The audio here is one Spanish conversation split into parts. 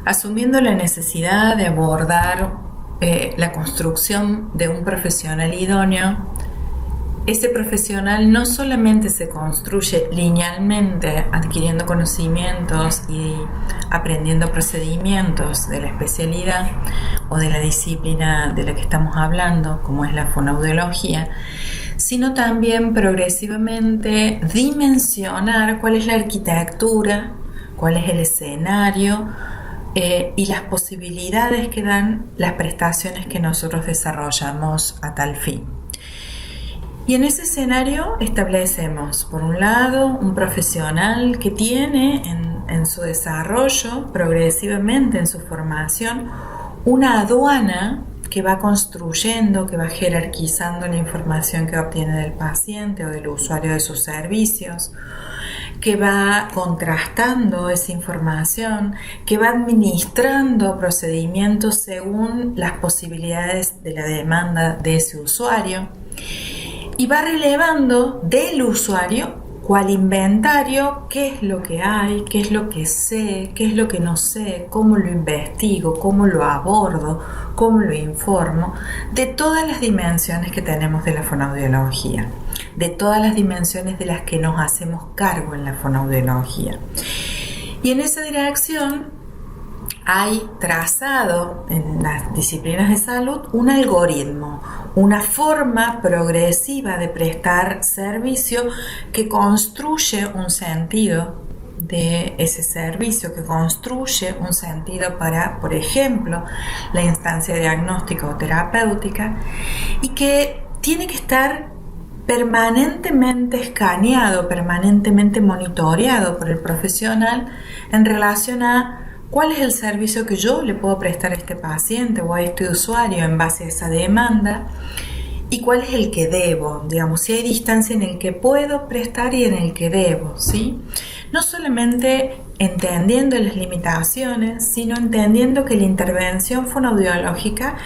asumiendo la necesidad de abordar la construcción de un profesional idóneo. Ese profesional no solamente se construye linealmente adquiriendo conocimientos y aprendiendo procedimientos de la especialidad o de la disciplina de la que estamos hablando, como es la fonoaudiología, sino también progresivamente dimensionar cuál es la arquitectura, cuál es el escenario y las posibilidades que dan las prestaciones que nosotros desarrollamos a tal fin. Y en ese escenario establecemos, por un lado, un profesional que tiene en su desarrollo, progresivamente en su formación, una aduana que va construyendo, que va jerarquizando la información que obtiene del paciente o del usuario de sus servicios, que va contrastando esa información, que va administrando procedimientos según las posibilidades de la demanda de ese usuario y va relevando del usuario cuál inventario, qué es lo que hay, qué es lo que sé, qué es lo que no sé, cómo lo investigo, cómo lo abordo, cómo lo informo, de todas las dimensiones que tenemos de la fonoaudiología, de todas las dimensiones de las que nos hacemos cargo en la fonoaudiología. Y en esa dirección hay trazado en las disciplinas de salud un algoritmo, una forma progresiva de prestar servicio que construye un sentido de ese servicio, que construye un sentido para, por ejemplo, la instancia diagnóstica o terapéutica, y que tiene que estar permanentemente escaneado, permanentemente monitoreado por el profesional en relación a cuál es el servicio que yo le puedo prestar a este paciente o a este usuario en base a esa demanda y cuál es el que debo, digamos, si hay distancia en el que puedo prestar y en el que debo, ¿sí? No solamente entendiendo las limitaciones, sino entendiendo que la intervención fonoaudiológica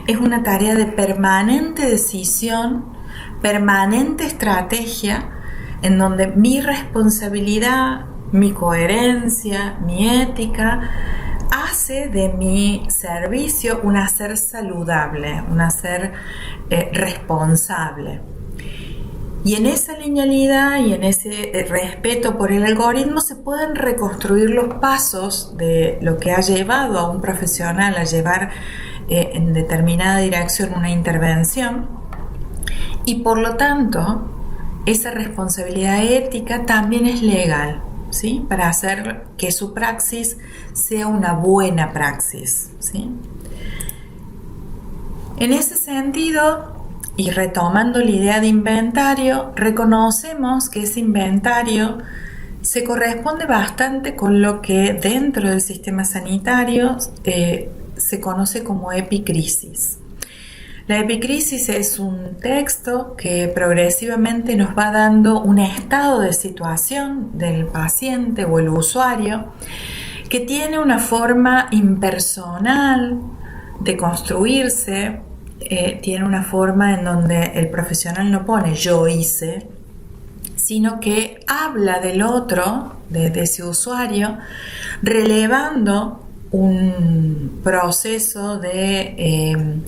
es una tarea de permanente decisión, permanente estrategia, en donde mi responsabilidad, mi coherencia, mi ética, hace de mi servicio un hacer saludable, un hacer responsable. Y en esa linealidad y en ese respeto por el algoritmo se pueden reconstruir los pasos de lo que ha llevado a un profesional a llevar en determinada dirección una intervención. Y por lo tanto, esa responsabilidad ética también es legal, ¿sí? Para hacer que su praxis sea una buena praxis, ¿sí? En ese sentido, y retomando la idea de inventario, reconocemos que ese inventario se corresponde bastante con lo que dentro del sistema sanitario se conoce como epicrisis. La epicrisis es un texto que progresivamente nos va dando un estado de situación del paciente o el usuario que tiene una forma impersonal de construirse, tiene una forma en donde el profesional no pone yo hice, sino que habla del otro, de ese usuario, relevando un proceso de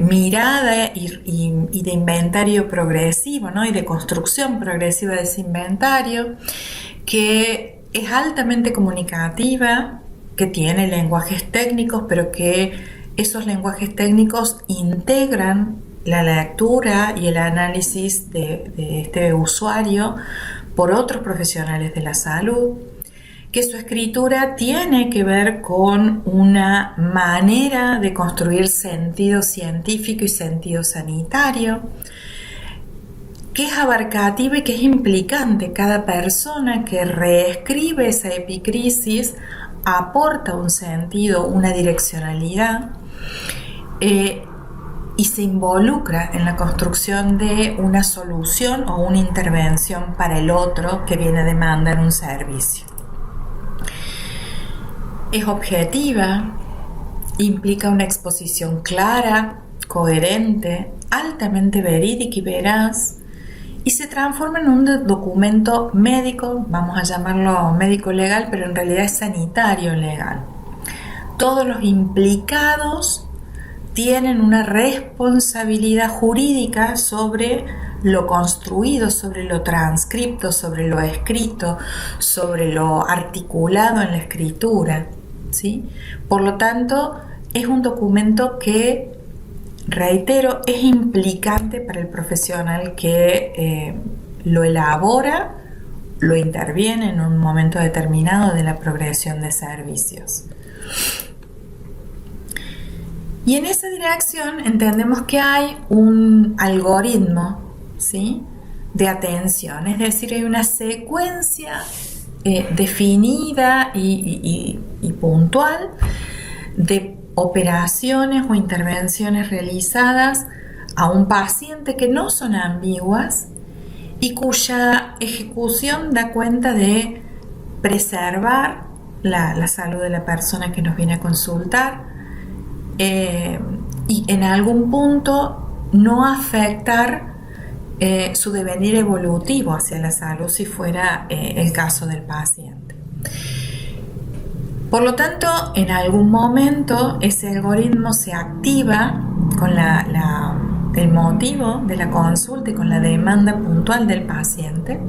mirada y de inventario progresivo, ¿no? Y de construcción progresiva de ese inventario, que es altamente comunicativa, que tiene lenguajes técnicos, pero que esos lenguajes técnicos integran la lectura y el análisis de este usuario por otros profesionales de la salud, que su escritura tiene que ver con una manera de construir sentido científico y sentido sanitario, que es abarcativa y que es implicante. Cada persona que reescribe esa epicrisis aporta un sentido, una direccionalidad y se involucra en la construcción de una solución o una intervención para el otro que viene a demandar un servicio. Es objetiva, implica una exposición clara, coherente, altamente verídica y veraz, y se transforma en un documento médico, vamos a llamarlo médico legal, pero en realidad es sanitario legal. todos los implicados tienen una responsabilidad jurídica sobre lo construido, sobre lo transcripto, sobre lo escrito, sobre lo articulado en la escritura, ¿sí? Por lo tanto, es un documento que, reitero, es implicante para el profesional que lo elabora, lo interviene en un momento determinado de la progresión de servicios. Y en esa dirección entendemos que hay un algoritmo, ¿sí?, de atención, es decir, hay una secuencia definida y puntual de operaciones o intervenciones realizadas a un paciente que no son ambiguas y cuya ejecución da cuenta de preservar la salud de la persona que nos viene a consultar, y en algún punto no afectar su devenir evolutivo hacia la salud si fuera el caso del paciente. Por lo tanto, en algún momento ese algoritmo se activa con el motivo de la consulta y con la demanda puntual del paciente,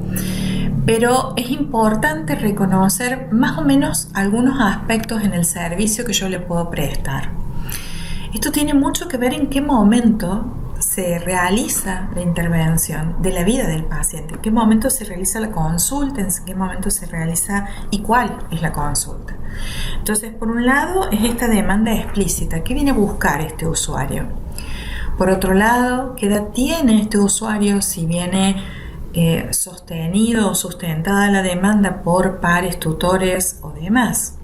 pero es importante reconocer más o menos algunos aspectos en el servicio que yo le puedo prestar. Esto tiene mucho que ver en qué momento se realiza la intervención de la vida del paciente, en qué momento se realiza la consulta, en qué momento se realiza y cuál es la consulta. Entonces, por un lado, es esta demanda explícita. ¿Qué viene a buscar este usuario? Por otro lado, ¿qué edad tiene este usuario? Si viene sostenido o sustentada la demanda por pares, tutores o demás.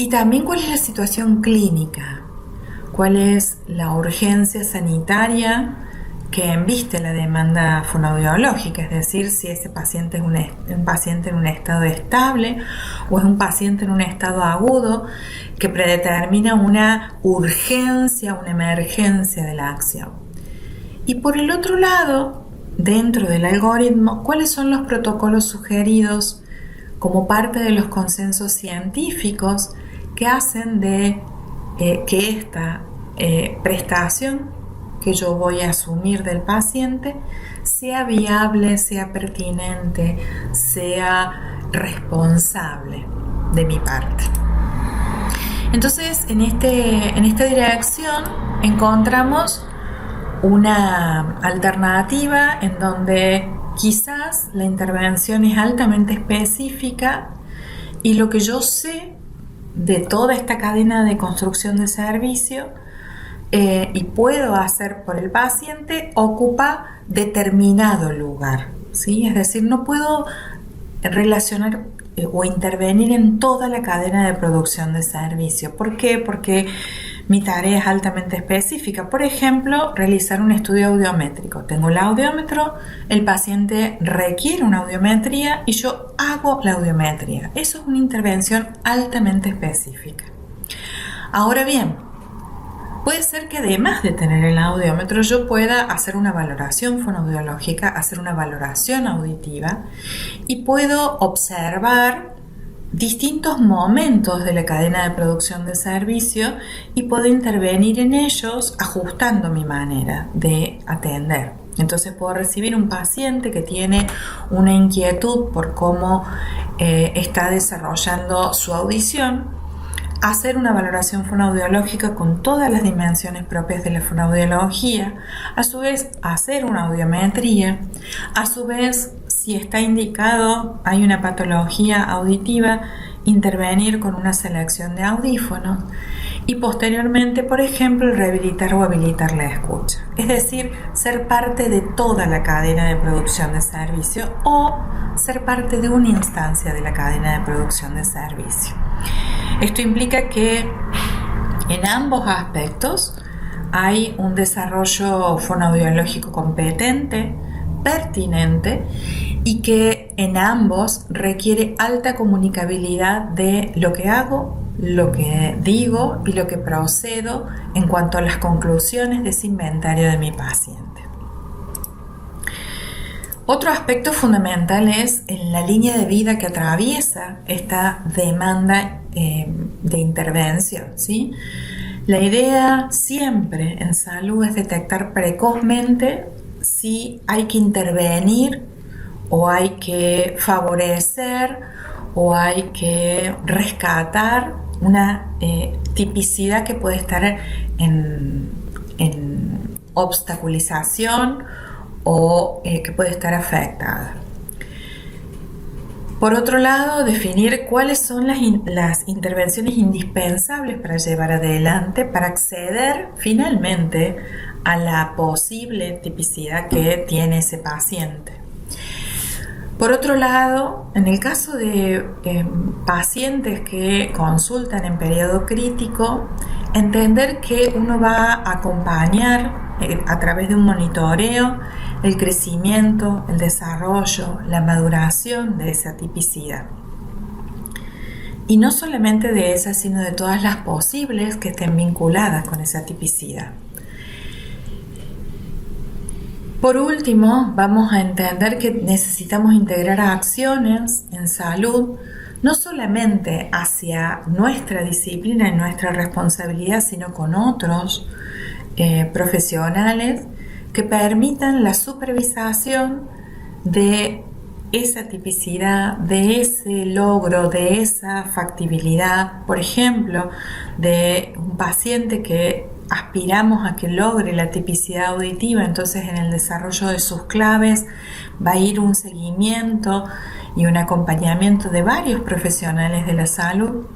Y también cuál es la situación clínica, cuál es la urgencia sanitaria que embiste la demanda fonoaudiológica, es decir, si ese paciente es un paciente en un estado estable o es un paciente en un estado agudo que predetermina una urgencia, una emergencia de la acción. Y por el otro lado, dentro del algoritmo, ¿cuáles son los protocolos sugeridos como parte de los consensos científicos que hacen de que esta prestación que yo voy a asumir del paciente sea viable, sea pertinente, sea responsable de mi parte? Entonces, en esta dirección encontramos una alternativa en donde quizás la intervención es altamente específica y lo que yo sé de toda esta cadena de construcción de servicio y puedo hacer por el paciente ocupa determinado lugar, ¿sí? Es decir, no puedo relacionar o intervenir en toda la cadena de producción de servicio. ¿Por qué? Porque mi tarea es altamente específica. Por ejemplo, realizar un estudio audiométrico. Tengo el audiómetro, el paciente requiere una audiometría y yo hago la audiometría. Eso es una intervención altamente específica. Ahora bien, puede ser que además de tener el audiómetro yo pueda hacer una valoración fonoaudiológica, hacer una valoración auditiva y puedo observar distintos momentos de la cadena de producción de servicio y puedo intervenir en ellos ajustando mi manera de atender. Entonces puedo recibir un paciente que tiene una inquietud por cómo está desarrollando su audición, hacer una valoración fonoaudiológica con todas las dimensiones propias de la fonoaudiología, a su vez hacer una audiometría, a su vez, si está indicado, hay una patología auditiva, intervenir con una selección de audífonos y posteriormente, por ejemplo, rehabilitar o habilitar la escucha. Es decir, ser parte de toda la cadena de producción de servicio o ser parte de una instancia de la cadena de producción de servicio. Esto implica que en ambos aspectos hay un desarrollo fonoaudiológico competente, pertinente y que en ambos requiere alta comunicabilidad de lo que hago, lo que digo y lo que procedo en cuanto a las conclusiones de ese inventario de mi paciente. Otro aspecto fundamental es en la línea de vida que atraviesa esta demanda de intervención, ¿sí? La idea siempre en salud es detectar precozmente si hay que intervenir o hay que favorecer o hay que rescatar una tipicidad que puede estar en obstaculización o que puede estar afectada. Por otro lado, definir cuáles son las intervenciones indispensables para llevar adelante, para acceder finalmente a la posible tipicidad que tiene ese paciente. Por otro lado, en el caso de pacientes que consultan en periodo crítico, entender que uno va a acompañar a través de un monitoreo el crecimiento, el desarrollo, la maduración de esa tipicidad. Y no solamente de esas, sino de todas las posibles que estén vinculadas con esa tipicidad. Por último, vamos a entender que necesitamos integrar acciones en salud, no solamente hacia nuestra disciplina y nuestra responsabilidad, sino con otros profesionales que permitan la supervisación de esa tipicidad, de ese logro, de esa factibilidad. Por ejemplo, de un paciente que aspiramos a que logre la tipicidad auditiva, entonces en el desarrollo de sus claves va a ir un seguimiento y un acompañamiento de varios profesionales de la salud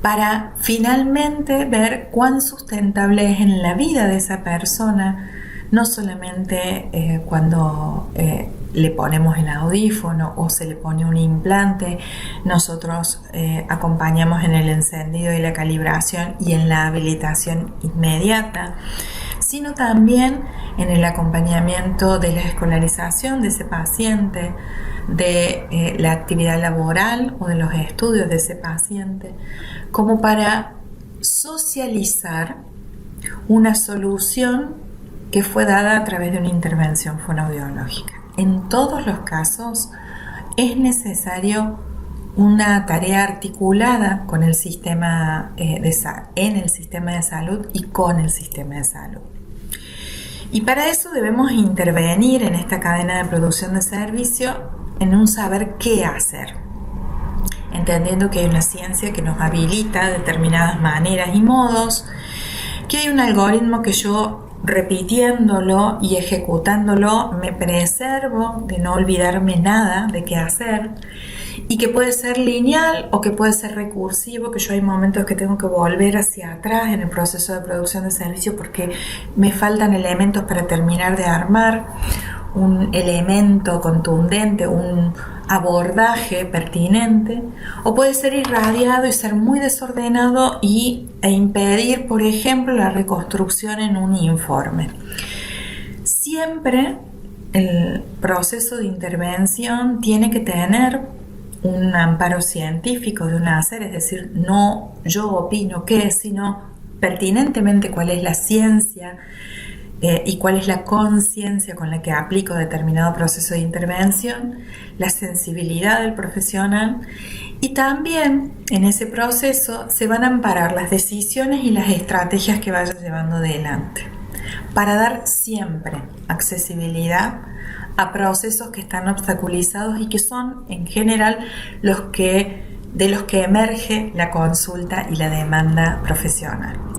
para finalmente ver cuán sustentable es en la vida de esa persona, no solamente cuando le ponemos el audífono o se le pone un implante, nosotros acompañamos en el encendido y la calibración y en la habilitación inmediata, sino también en el acompañamiento de la escolarización de ese paciente, de la actividad laboral o de los estudios de ese paciente, como para socializar una solución que fue dada a través de una intervención fonoaudiológica. En todos los casos es necesario una tarea articulada con el sistema en el sistema de salud y con el sistema de salud. Y para eso debemos intervenir en esta cadena de producción de servicio en un saber qué hacer, entendiendo que hay una ciencia que nos habilita determinadas maneras y modos, que hay un algoritmo que yo repitiéndolo y ejecutándolo me preservo de no olvidarme nada de qué hacer, y que puede ser lineal o que puede ser recursivo, que yo hay momentos que tengo que volver hacia atrás en el proceso de producción de servicio porque me faltan elementos para terminar de armar un elemento contundente, un abordaje pertinente, o puede ser irradiado y ser muy desordenado e impedir, por ejemplo, la reconstrucción en un informe. Siempre el proceso de intervención tiene que tener un amparo científico de un hacer, es decir, no yo opino qué, sino pertinentemente cuál es la ciencia y cuál es la conciencia con la que aplico determinado proceso de intervención, la sensibilidad del profesional, y también en ese proceso se van a amparar las decisiones y las estrategias que vaya llevando adelante para dar siempre accesibilidad a procesos que están obstaculizados y que son en general de los que emerge la consulta y la demanda profesional.